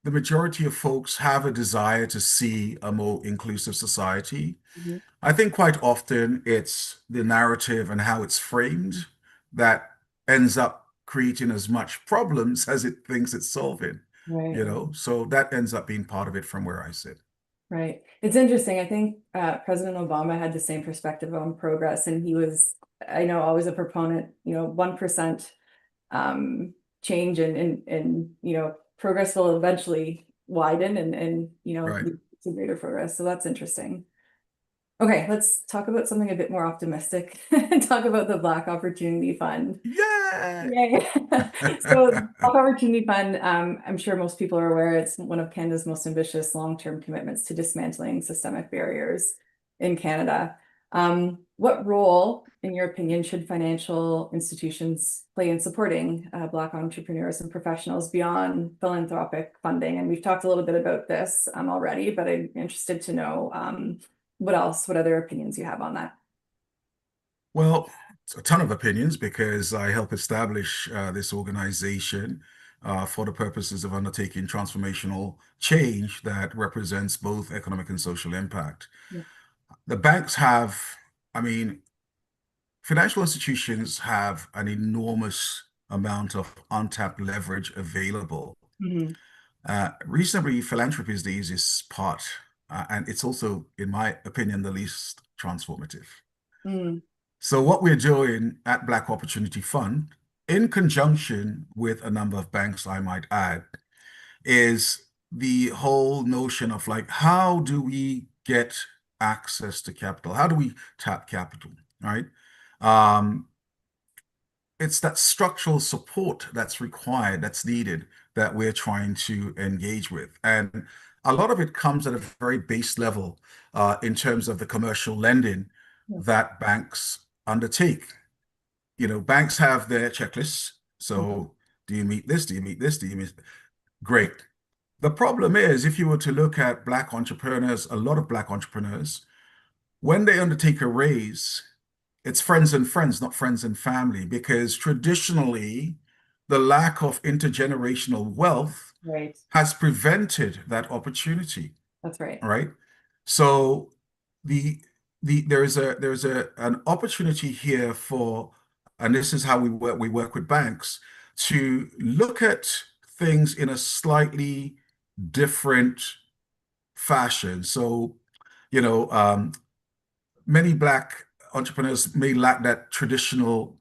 the majority of folks have a desire to see a more inclusive society. Mm-hmm. I think quite often it's the narrative and how it's framed that ends up creating as much problems as it thinks it's solving, Right. So that ends up being part of it from where I sit. Right. It's interesting. I think President Obama had the same perspective on progress, and he was, I know, always a proponent, 1% change and progress will eventually widen and Right. lead to greater progress. So that's interesting. Okay, let's talk about something a bit more optimistic and talk about the Black Opportunity Fund. Yeah. Yay. So Black Opportunity Fund, I'm sure most people are aware, it's one of Canada's most ambitious long-term commitments to dismantling systemic barriers in Canada. What role, in your opinion, should financial institutions play in supporting Black entrepreneurs and professionals beyond philanthropic funding? And we've talked a little bit about this already, but I'm interested to know what other opinions you have on that. Well, it's a ton of opinions because I help establish this organization for the purposes of undertaking transformational change that represents both economic and social impact. Yeah. The banks have, I mean, financial institutions have an enormous amount of untapped leverage available. Mhm. Reasonably, philanthropy is the easiest part, and it's also, in my opinion, the least transformative. Mm. So what we're doing at Black Opportunity Fund, in conjunction with a number of banks, I might add, is the whole notion of like, how do we get access to capital? How do we tap capital, right? Um, it's that structural support that's required, that's needed, that we're trying to engage with. And a lot of it comes at a very base level in terms of the commercial lending Yeah. that banks undertake. You know, banks have their checklists. Mhm. So do you meet this? Do you meet this? Do you meet? Great. The problem is, if you were to look at Black entrepreneurs, a lot of Black entrepreneurs, when they undertake a raise, it's friends and friends, not friends and family, because traditionally, the lack of intergenerational wealth Right. has prevented that opportunity. That's right. All right. So the there's an opportunity here for, and this is how we work with banks to look at things in a slightly different fashion. So, you know, many Black entrepreneurs may lack that traditional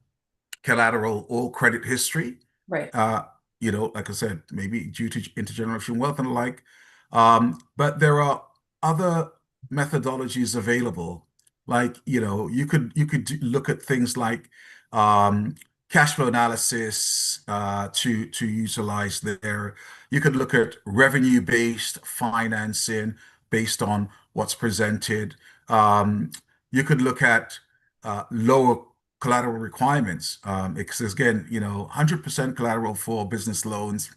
collateral or credit history. Right. Uh, you know, like I said, maybe due to intergenerational wealth and the like. But there are other methodologies available. Like, you know, you could look at things like cash flow analysis to utilize there. You could look at revenue-based financing based on what's presented. You could look at lower collateral requirements. Because again, you know, 100% collateral for business loans,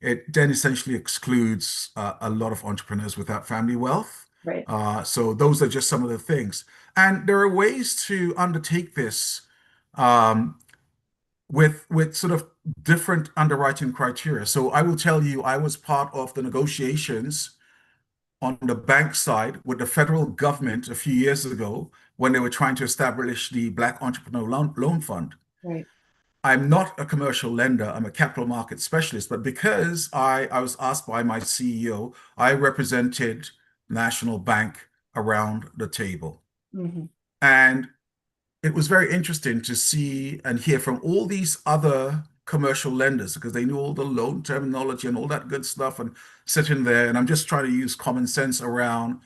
it then essentially excludes a lot of entrepreneurs without family wealth. Right. So those are just some of the things. And there are ways to undertake this um, with sort of different underwriting criteria. So I will tell you, I was part of the negotiations on the bank side with the federal government a few years ago when they were trying to establish the Black Entrepreneur Loan Fund. Right. I'm not a commercial lender, I'm a capital market specialist, but because I was asked by my CEO, I represented National Bank around the table. Mhm. And it was very interesting to see and hear from all these other commercial lenders because they knew all the loan terminology and all that good stuff and sitting there. And I'm just trying to use common sense around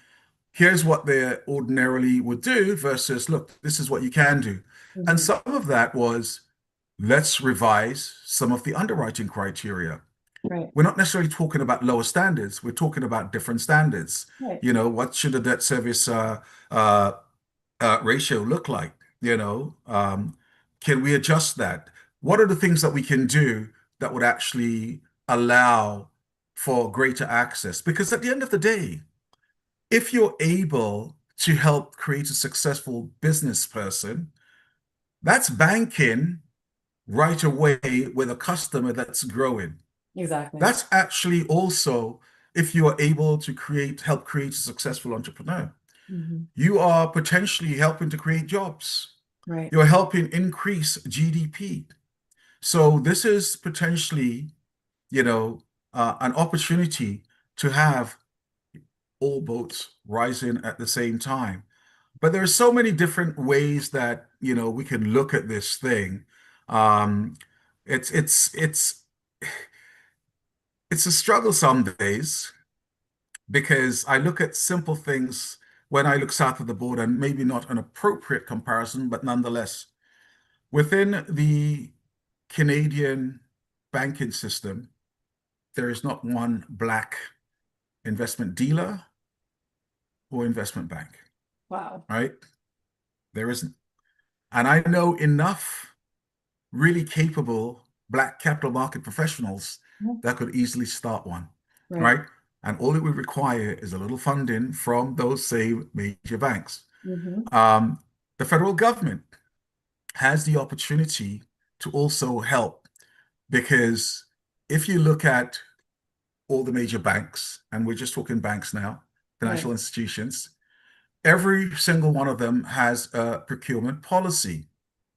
here's what they ordinarily would do versus look, this is what you can do. And Mhm. some of that was let's revise some of the underwriting criteria. Right. We're not necessarily talking about lower standards, we're talking about different standards. Right. You know, what should a debt service ratio look like? You know, can we adjust that? What are the things that we can do that would actually allow for greater access? Because at the end of the day, if you're able to help create a successful business person, that's banking right away with a customer that's growing. Exactly. That's actually also if you are able to help create a successful entrepreneur. Mhm. You are potentially helping to create jobs. Right. You're helping increase GDP. So this is potentially, you know, an opportunity to have all boats rising at the same time. But there are so many different ways that, you know, we can look at this thing. Um, it's it's a struggle some days because I look at simple things when I look south of the border, and maybe not an appropriate comparison, but nonetheless, within the Canadian banking system, there is not one Black investment dealer or investment bank, Wow. right? There isn't. And I know enough really capable Black capital market professionals Yeah. that could easily start one, Right. right? And all it would require is a little funding from those same major banks. Mhm. Um, the federal government has the opportunity to also help, because if you look at all the major banks, and we're just talking banks now, financial Right. institutions, every single one of them has a procurement policy.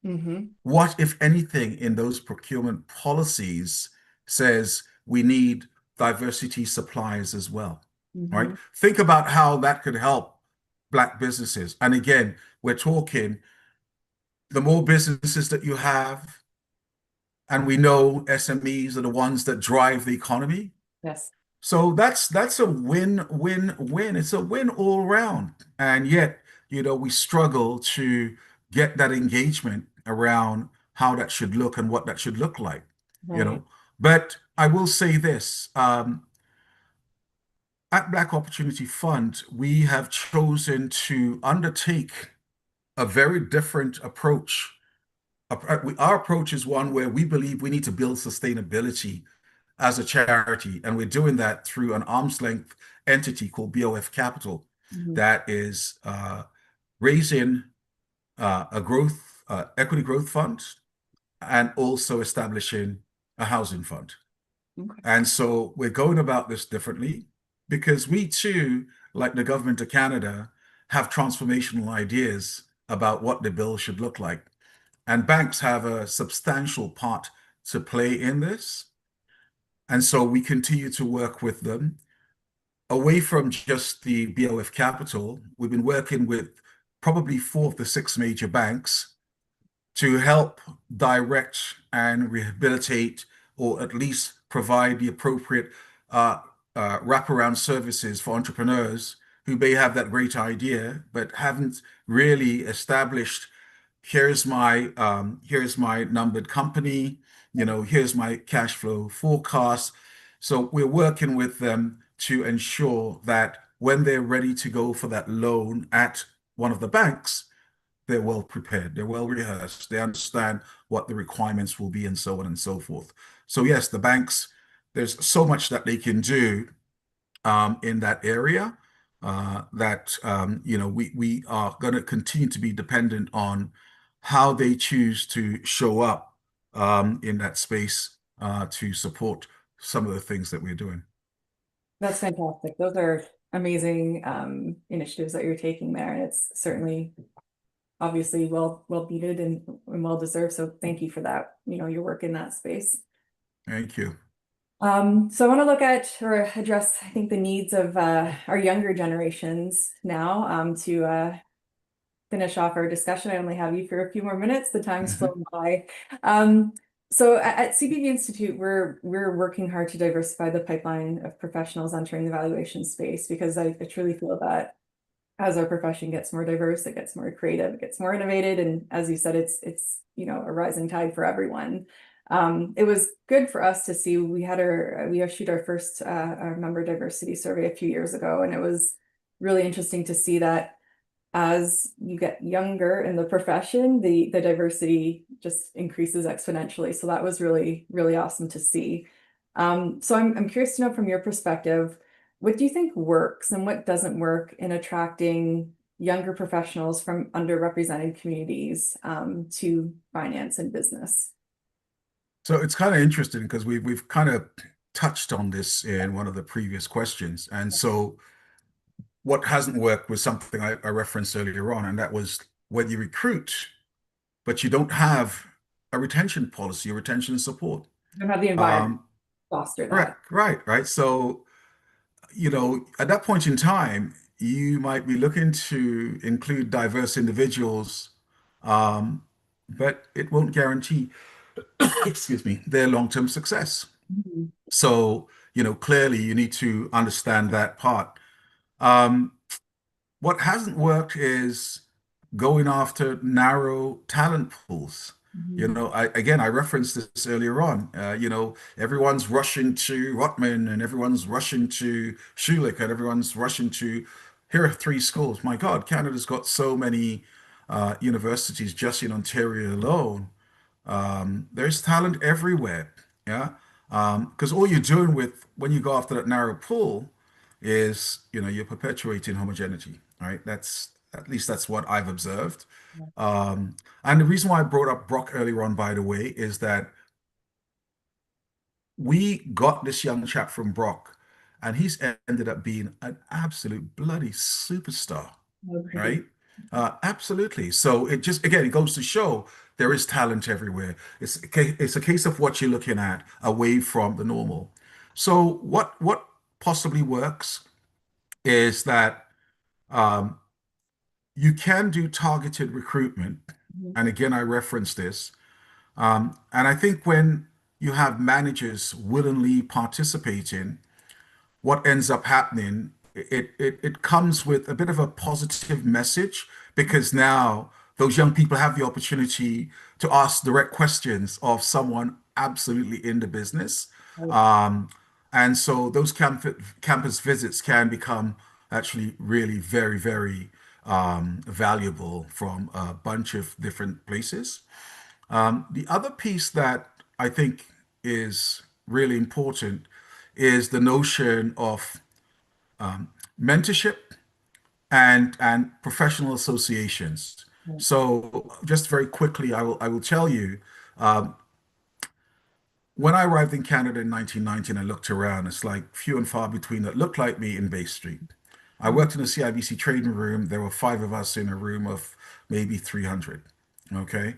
Mm-hmm. What, if anything, in those procurement policies says we need diversity suppliers as well, right? Mm-hmm. Think about how that could help Black businesses. And again, we're talking the more businesses that you have, and we know SMEs are the ones that drive the economy. Yes. So that's a win-win-win. It's a win all around. And yet, we struggle to get that engagement around how that should look and what that should look like, you Right. know. But I will say this, at Black Opportunity Fund, we have chosen to undertake a very different approach. Our approach is one where we believe we need to build sustainability as a charity, and we're doing that through an arm's length entity called BOF Capital Mm-hmm. that is raising a growth equity growth fund and also establishing a housing fund. Okay. And so we're going about this differently because we too, like the government of Canada, have transformational ideas about what the bill should look like. And banks have a substantial part to play in this. And so we continue to work with them. Away from just the BOF Capital, we've been working with probably 4 of the 6 major banks to help direct and rehabilitate, or at least provide the appropriate wraparound services for entrepreneurs who may have that great idea but haven't really established, here's my numbered company, here's my cash flow forecast. So we're working with them to ensure that when they're ready to go for that loan at one of the banks, they're well prepared, they're well rehearsed, they understand what the requirements will be, and so on and so forth. So yes, the banks, there's so much that they can do in that area, that we are going to continue to be dependent on how they choose to show up in that space to support some of the things that we're doing. That's fantastic. Those are amazing initiatives that you're taking there. And it's certainly obviously well needed and well deserved. So thank you for that, your work in that space. Thank you. So I want to look at or address, I think, the needs of our younger generations now, to finish off our discussion. I only have you for a few more minutes. The time's flown by. So at CBV Institute, we're working hard to diversify the pipeline of professionals entering the valuation space, because I truly feel that as our profession gets more diverse, it gets more creative, it gets more innovative, and as you said, it's a rising tide for everyone. It was good for us to see. We issued our first our member diversity survey a few years ago, and it was really interesting to see that as you get younger in the profession, the diversity just increases exponentially. So that was really, really awesome to see. So I'm curious to know, from your perspective, what do you think works and what doesn't work in attracting younger professionals from underrepresented communities to finance and business? So it's kind of interesting because we've kind of touched on this in one of the previous questions. And so what hasn't worked was something I referenced earlier on, and that was when you recruit, but you don't have a retention policy or retention support. You don't have the environment Um, to foster right, that. right. So, at that point in time, you might be looking to include diverse individuals, um, but it won't guarantee, excuse me, their long-term success. Mhm. So, clearly you need to understand that part. Um, what hasn't worked is going after narrow talent pools. Mhm. I referenced this earlier on. Everyone's rushing to Rutman, and everyone's rushing to Schulich, and everyone's rushing to, here are 3 schools. My God, Canada's got so many universities just in Ontario alone. There's talent everywhere. Yeah. Because all you're doing with when you go after that narrow pool is, you're perpetuating homogeneity, right? At least that's what I've observed. Yeah. And the reason why I brought up Brock earlier on, by the way, is that we got this young chap from Brock, and he's ended up being an absolute bloody superstar, Oh, great. right? Absolutely. So it just, again, it goes to show there is talent everywhere. It's a case of what you're looking at away from the normal. So what possibly works is that um, you can do targeted recruitment. Mhm. And again, I reference this. And I think when you have managers willingly participating, what ends up happening, it comes with a bit of a positive message because now those young people have the opportunity to ask direct questions of someone absolutely in the business. Right. Um, and so those campus visits can become actually really very, very valuable from a bunch of different places. The other piece that I think is really important is the notion of mentorship and professional associations. Right. So just very quickly, I will tell you, um, when I arrived in Canada in 1990 and I looked around, it's like few and far between that looked like me in Bay Street. I Mhm. worked in a CIBC trading room. There were five of us in a room of maybe 300. Okay.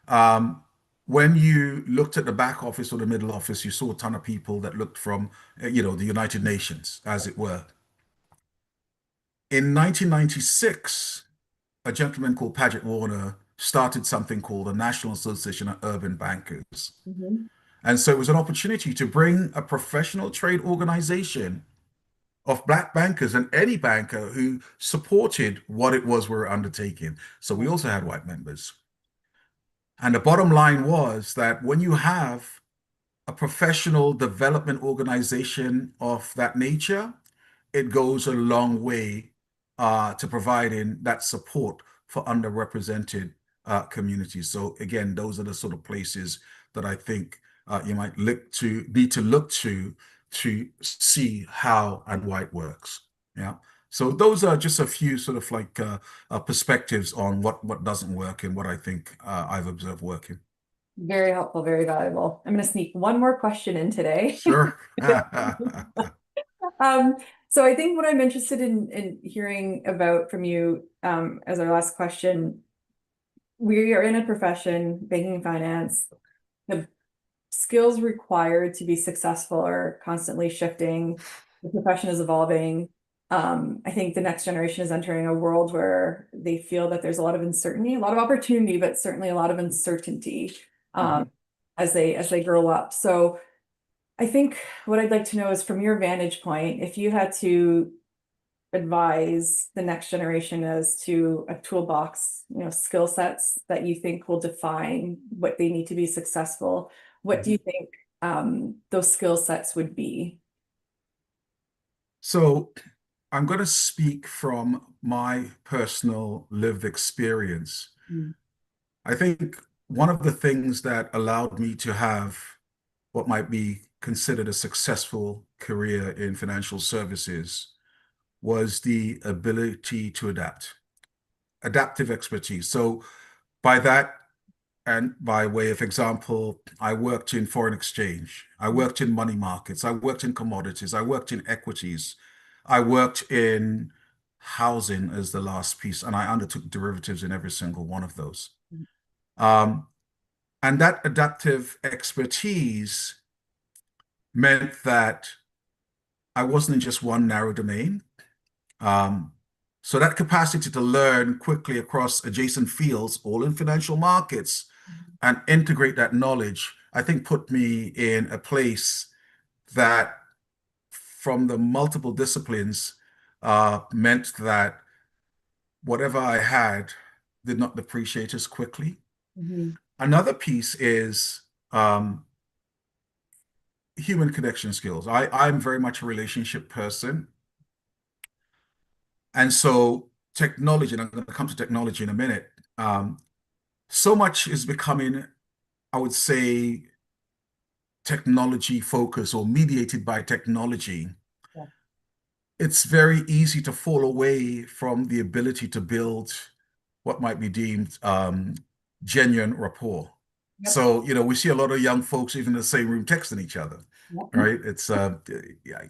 Um, when you looked at the back office or the middle office, you saw a ton of people that looked from, the United Nations, as it were. In 1996, a gentleman called Paget Warner started something called the National Association of Urban Bankers. Mhm. And so it was an opportunity to bring a professional trade organization of black bankers and any banker who supported what it was we were undertaking. So we also had white members. And the bottom line was that when you have a professional development organization of that nature, it goes a long way to providing that support for underrepresented communities. So again, those are the sort of places that I think you might need to look to see how and why it works. Yeah. So those are just a few sort of like perspectives on what doesn't work and what I think I've observed working. Very helpful, very valuable. I'm going to sneak one more question in today. Sure. Um, so I think what I'm interested in hearing about from you, as our last question, we are in a profession, banking and finance. The skills required to be successful are constantly shifting. The profession is evolving. I think the next generation is entering a world where they feel that there's a lot of uncertainty, a lot of opportunity, but certainly a lot of uncertainty, Mhm. as they grow up. So I think what I'd like to know is from your vantage point, if you had to advise the next generation as to a toolbox, skill sets that you think will define what they need to be successful, what do you think those skill sets would be? So I'm going to speak from my personal lived experience. Mm. I think one of the things that allowed me to have what might be considered a successful career in financial services was the ability to adapt, adaptive expertise. So by that, and by way of example, I worked in foreign exchange. I worked in money markets. I worked in commodities. I worked in equities. I worked in housing as the last piece, and I undertook derivatives in every single one of those. Um, and that adaptive expertise meant that I wasn't in just one narrow domain. Um, so that capacity to learn quickly across adjacent fields, all in financial markets, and integrate that knowledge, I think put me in a place that from the multiple disciplines meant that whatever I had did not depreciate as quickly. Mhm. Another piece is human connection skills. I'm very much a relationship person. And so technology, and I'm going to come to technology in a minute, so much is becoming, I would say, technology focused or mediated by technology. Yeah. it's very easy to fall away from the ability to build what might be deemed genuine rapport. Yep. So, we see a lot of young folks even in the same room texting each other, Yep. right? Yeah,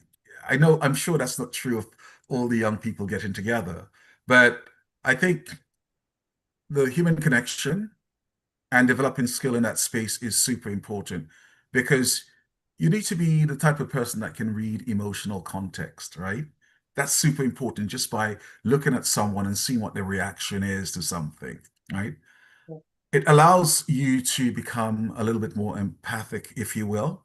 I know, I'm sure that's not true of all the young people getting together, but I think the human connection and developing skill in that space is super important because you need to be the type of person that can read emotional context, right? That's super important just by looking at someone and seeing what their reaction is to something, right? It allows you to become a little bit more empathic, if you will.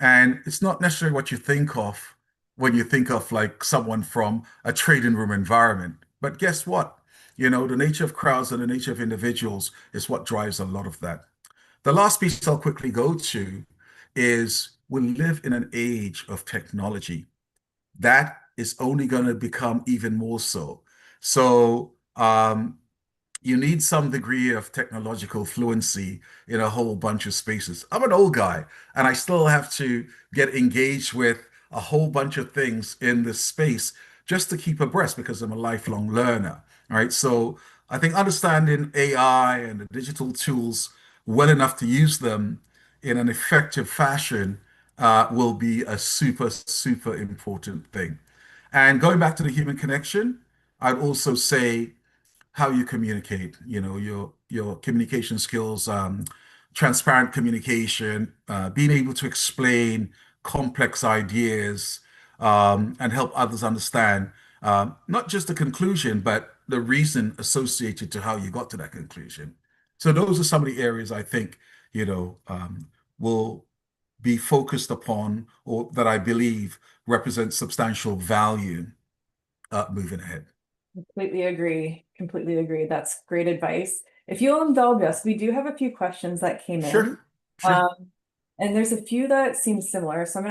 And it's not necessarily what you think of when you think of like someone from a trading room environment. But guess what? The nature of crowds and the nature of individuals is what drives a lot of that. The last piece I'll quickly go to is we live in an age of technology. That is only going to become even more so. So, you need some degree of technological fluency in a whole bunch of spaces. I'm an old guy and I still have to get engaged with a whole bunch of things in this space just to keep abreast because I'm a lifelong learner. All right. So I think understanding AI and the digital tools well enough to use them in an effective fashion will be a super, super important thing. And going back to the human connection, I'd also say how you communicate, your communication skills, transparent communication, being able to explain complex ideas, and help others understand not just the conclusion, but the reason associated to how you got to that conclusion. So those are some of the areas I think, will be focused upon or that I believe represent substantial value moving ahead. Completely agree. Completely agree. That's great advice. If you'll indulge us, we do have a few questions that came in. Sure, sure. Um, and there's a few that seem similar. So I'm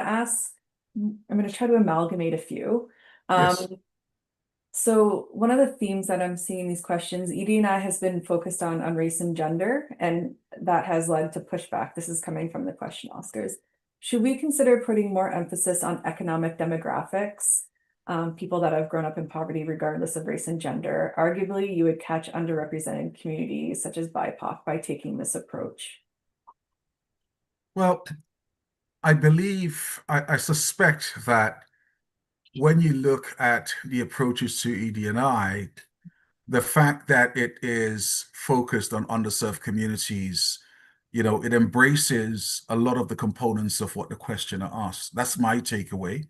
going to try to amalgamate a few. Yes. So one of the themes that I'm seeing in these questions, Edie and I has been focused on race and gender, and that has led to pushback. This is coming from the question Oscars. Should we consider putting more emphasis on economic demographics? People that have grown up in poverty, regardless of race and gender. Arguably, you would catch underrepresented communities such as BIPOC by taking this approach. Well, I suspect that when you look at the approaches to ED&I, the fact that it is focused on underserved communities, it embraces a lot of the components of what the questioner asked. That's my takeaway.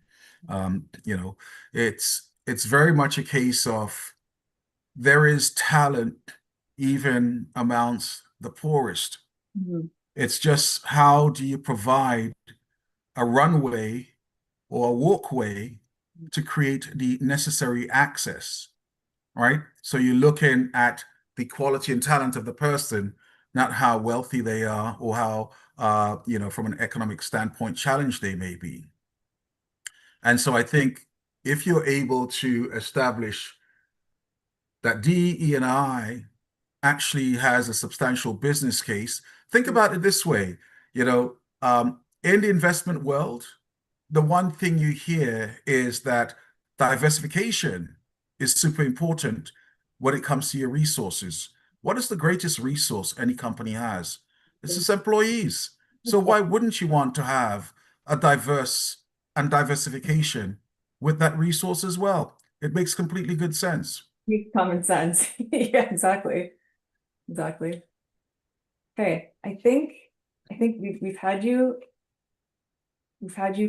Um, you know, it's very much a case of there is talent even amongst the poorest. Mhm. It's just how do you provide a runway or a walkway to create the necessary access, right? So you're looking at the quality and talent of the person, not how wealthy they are or how, from an economic standpoint, challenged they may be. And so I think if you're able to establish that DE&I actually has a substantial business case, think about it this way, in the investment world, the one thing you hear is that diversification is super important when it comes to your resources. What is the greatest resource any company has? It's its employees. So why wouldn't you want to have a diverse and diversification with that resource as well? It makes completely good sense. Common sense. Yeah, exactly. Exactly. Okay, I think we've had you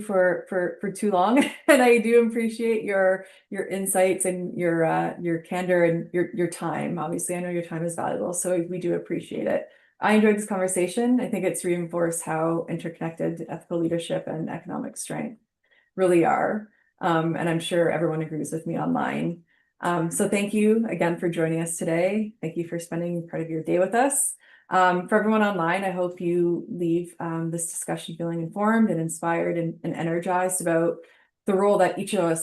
for too long, and I do appreciate your insights and your candor and your time. Obviously, I know your time is valuable, so we do appreciate it. I enjoyed this conversation. I think it's reinforced how interconnected ethical leadership and economic strength really are. And I'm sure everyone agrees with me online. So thank you again for joining us today. Thank you for spending part of your day with us. For everyone online, I hope you leave this discussion feeling informed and inspired and energized about the role that each of us